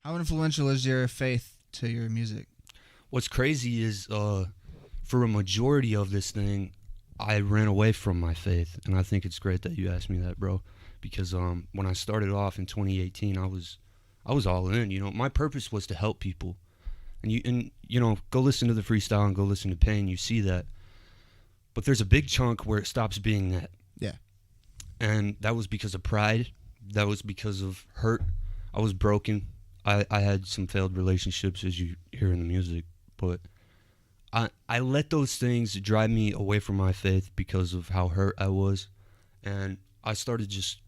How influential is your faith to your music? What's crazy is for a majority of this thing, I ran away from my faith, and I think it's great that you asked me that, bro, because when I started off in 2018, I was all in. My purpose was to help people, and go listen to the freestyle and go listen to Pain. You see that, but there's a big chunk where it stops being that, Yeah. and that was because of pride. That was because of hurt. I was broken. I had some failed relationships, as you hear in the music, but I let those things drive me away from my faith because of how hurt I was, and I started just,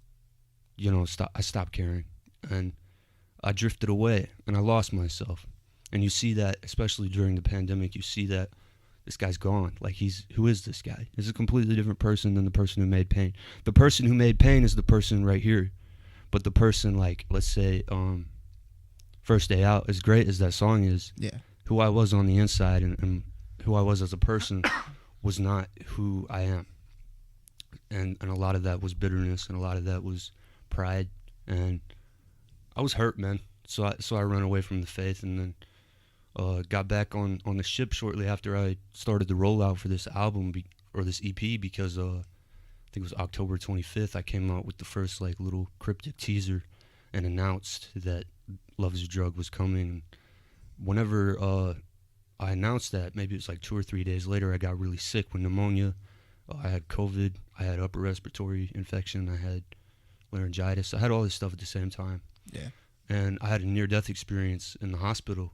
I stopped caring, and I drifted away, and I lost myself. And you see that, especially during the pandemic, you see that this guy's gone. Like, who is this guy? He's a completely different person than the person who made Pain. The person who made Pain is the person right here, but the person, like, let's say, First Day Out, as great as that song is, Yeah. who I was on the inside and who I was as a person was not who I am. And a lot of that was bitterness, and a lot of that was pride, and I was hurt, man. So I ran away from the faith, and then got back on the ship shortly after I started the rollout for this album or this EP, because I think it was October 25th I came out with the first like little cryptic teaser and announced that Love Is a Drug was coming. And whenever I announced that, maybe it was like 2 or 3 days later, I got really sick with pneumonia. I had COVID, I had upper respiratory infection, I had laryngitis, I had all this stuff at the same time. Yeah. And I had a near-death experience in the hospital,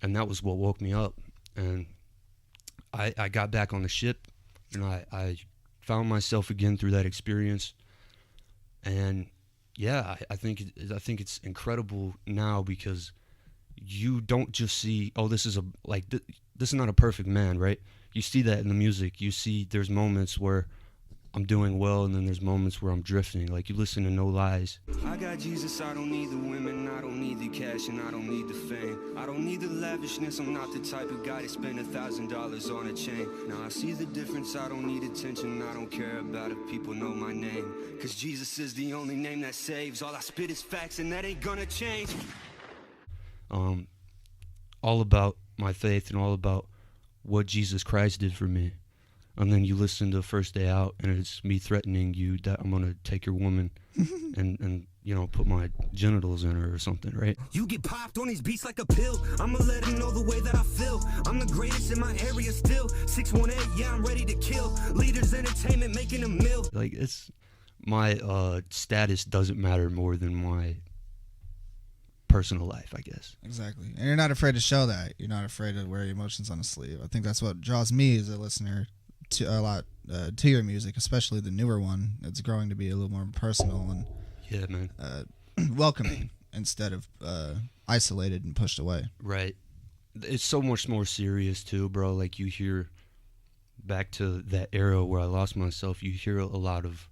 and that was what woke me up. And I got back on the ship, and I found myself again through that experience. And yeah, I think it's incredible now, because you don't just see, oh, this is this is not a perfect man, right? You see that in the music. You see there's moments where I'm doing well, and then there's moments where I'm drifting. Like, you listen to No Lies. I got Jesus, I don't need the women, I don't need the cash, and I don't need the fame. I don't need the lavishness, I'm not the type of guy to spend $1,000 on a chain. Now I see the difference, I don't need attention, I don't care about if people know my name. Cause Jesus is the only name that saves, all I spit is facts and that ain't gonna change. All about my faith and all about what Jesus Christ did for me. And then you listen to First Day Out, and it's me threatening you that I'm gonna take your woman and put my genitals in her or something, right? You get popped on these beats like a pill. I'ma let him know the way that I feel. I'm the greatest in my area still. 618, yeah, I'm ready to kill. Leaders entertainment making a mill. Like, it's my status doesn't matter more than my personal life, I guess. Exactly. And you're not afraid to show that. You're not afraid to wear your emotions on the sleeve. I think that's what draws me as a listener to a lot to your music, especially the newer one. It's growing to be a little more personal and Yeah, man. welcoming instead of isolated and pushed away. Right. It's so much more serious too, bro. Like, you hear back to that era where I lost myself, you hear a lot of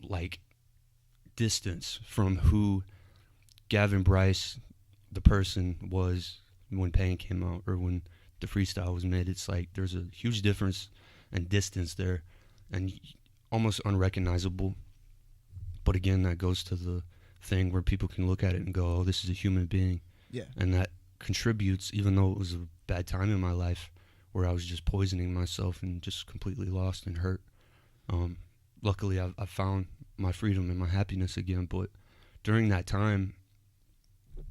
like distance from who Gavin, Bryce, the person, was when Pain came out or when the freestyle was made. It's like there's a huge difference and distance there, and almost unrecognizable. But again, that goes to the thing where people can look at it and go, oh, this is a human being. Yeah. And that contributes, even though it was a bad time in my life where I was just poisoning myself and just completely lost and hurt. Luckily, I found my freedom and my happiness again. But during that time,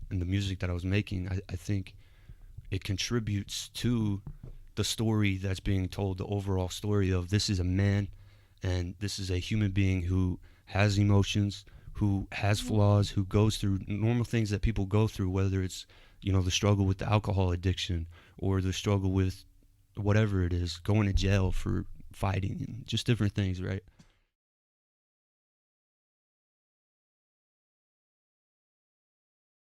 and the music that I was making, I think it contributes to the story that's being told, the overall story of this is a man, and this is a human being who has emotions, who has flaws, who goes through normal things that people go through, whether it's, the struggle with the alcohol addiction or the struggle with whatever it is, going to jail for fighting and just different things, right?